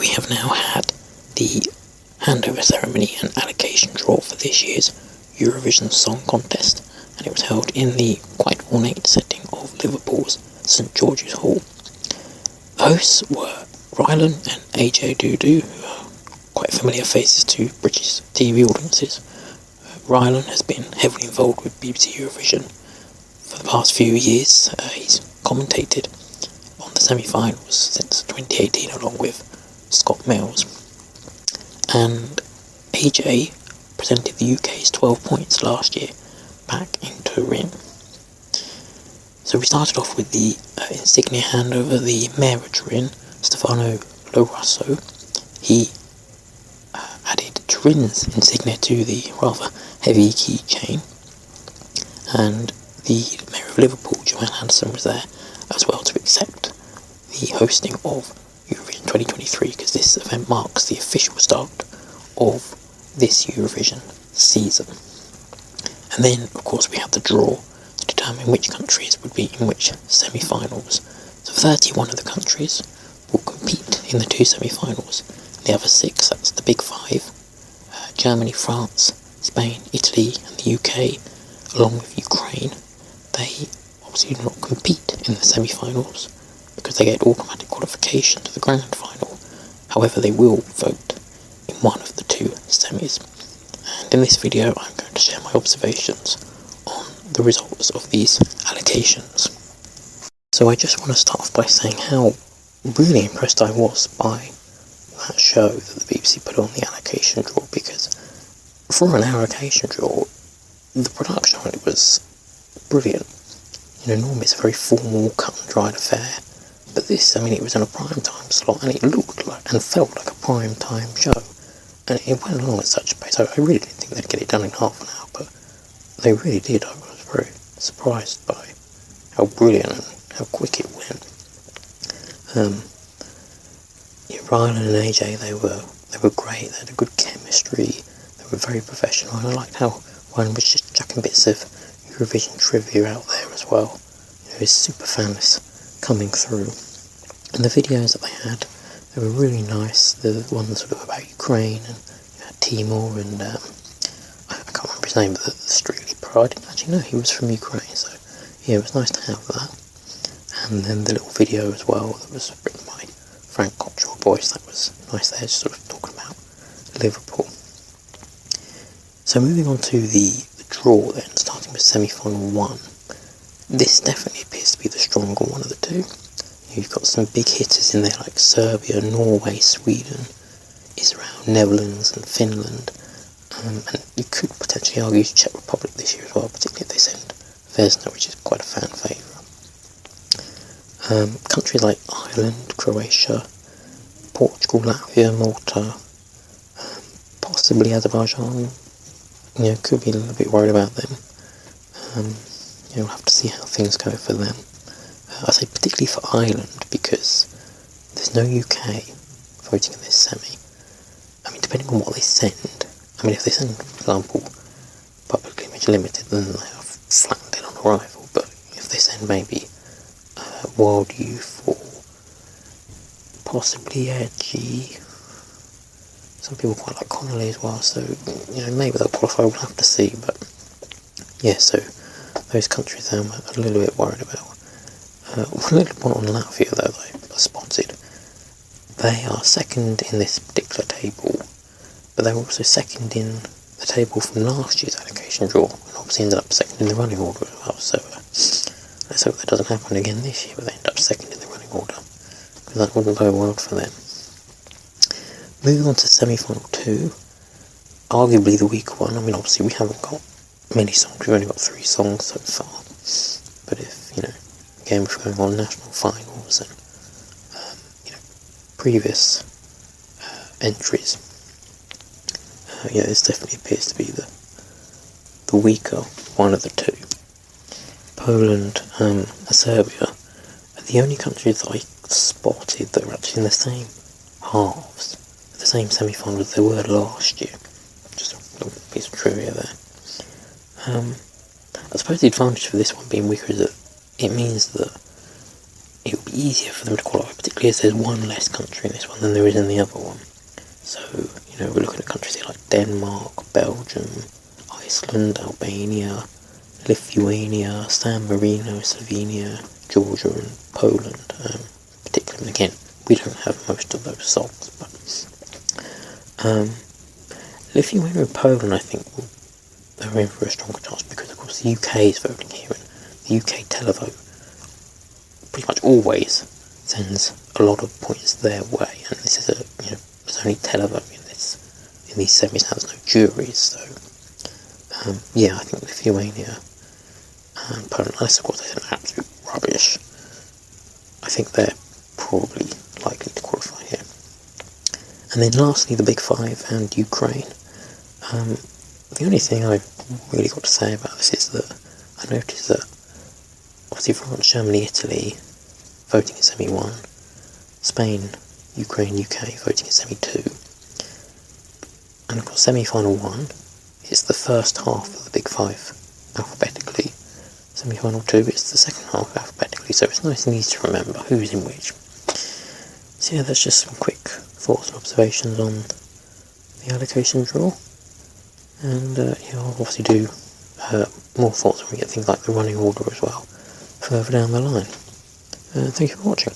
we have now had the handover ceremony and allocation draw for this year's Eurovision Song Contest, and it was held in the quite ornate setting of Liverpool's St George's Hall. The hosts were Rylan and AJ Dudu, who are quite familiar faces to British TV audiences. Rylan has been heavily involved with BBC Eurovision for the past few years. He's commentated on the semi-finals since 2018 along with Scott Mills. And AJ presented the UK's 12 points last year back in Turin. So we started off with the insignia handover. The Mayor of Turin, Stefano Lo Russo, he added Turin's insignia to the rather heavy keychain, and the Mayor of Liverpool, Joanne Anderson, was there as well to accept the hosting of Eurovision 2023, because this event marks the official start of this Eurovision season. And then, of course, we had the draw to determine which countries would be in which semi-finals. So 31 of the countries will compete in the two semi-finals. The other 6, that's the big 5, Germany, France, Spain, Italy and the UK, along with Ukraine, they obviously do not compete in the semi-finals because they get automatic qualification to the grand final. However, they will vote in one of the two semis. And in this video I'm going to share my observations on the results of these allocations. So I just want to start off by saying how really impressed I was by that show that the BBC put on, the allocation draw, because for an allocation draw, the production on it was brilliant. You know, normally it's a very formal, cut and dried affair, but this, I mean, it was in a prime time slot, and it looked like and felt like a prime time show, and it went along at such a pace. I really didn't think they'd get it done in half an hour, but they really did. I was very surprised by how brilliant and how quick it went. Ryan and AJ, they were great. They had a good chemistry. They were very professional, and I liked how Ryan was just chucking bits of Eurovision trivia out there as well. You know, his super fans coming through. And the videos that they had, they were really nice. The ones sort of about Ukraine and Timor and I can't remember his name, but the Strictly Pro. I didn't actually know he was from Ukraine, so yeah, it was nice to have that. And then the little video as well that was written by Frank Cottrell voice, that was nice there, just sort of talking about Liverpool. So moving on to the draw then, starting with semi-final 1. This definitely appears to be the stronger one of the two. You've got some big hitters in there like Serbia, Norway, Sweden, Israel, Netherlands and Finland. And you could potentially argue Czech Republic this year as well, particularly if they send Vesna, which is quite a fan favourite. Countries like Ireland, Croatia, Portugal, Latvia, Malta, possibly Azerbaijan, could be a little bit worried about them. We'll have to see how things go for them. I say particularly for Ireland, because there's no UK voting in this semi. I mean, depending on what they send, I mean, if they send, for example, Public Image Limited, then they have flattened it on arrival, but if they send maybe Wild Youth or possibly Edgy, some people quite like Connolly as well, so maybe they'll qualify, we'll have to see. But yeah, so those countries I'm a little bit worried about. A little one on Latvia though, I spotted. They are second in this particular table, but they were also second in the table from last year's allocation draw, and obviously ended up second in the running order as well. So let's hope that doesn't happen again this year, but they end up second in the running order, because that wouldn't go well for them. Moving on to semi-final 2, arguably the weaker one. I mean, obviously we haven't got many songs, we've only got 3 songs so far, but if, again, if we're going on national finals and, previous entries, this definitely appears to be the weaker one of the two. Poland and Serbia are the only countries that I spotted that are actually in the same halves, the same semi-final as they were last year. Just a little piece of trivia there. I suppose the advantage for this one being weaker is that it means that it will be easier for them to qualify, particularly basically as there's one less country in this one than there is in the other one. So, you know, we're looking at countries here like Denmark, Belgium, Iceland, Albania, Lithuania, San Marino, Slovenia, Georgia and Poland, particularly. And again, we don't have most of those songs, but Lithuania and Poland, I think, are in for a stronger chance because, of course, the UK is voting here, and the UK televote pretty much always sends a lot of points their way, and this is there's only televote in these semis now, there's no juries, so yeah, I think Lithuania and Poland, unless of course they're absolute rubbish, I think they're probably likely to qualify here. And then lastly, the Big Five and Ukraine. The only thing I've really got to say about this is that I noticed that obviously France, Germany, Italy voting in semi-1, Spain, Ukraine, UK voting in semi-2, and of course semi-final 1 is the first half of the Big Five alphabetically, semi-final 2 is the second half alphabetically, so it's nice and easy to remember who's in which. So yeah, that's just some quick thoughts and observations on the allocation draw, and I'll obviously do more thoughts when we get things like the running order as well further down the line. Thank you for watching.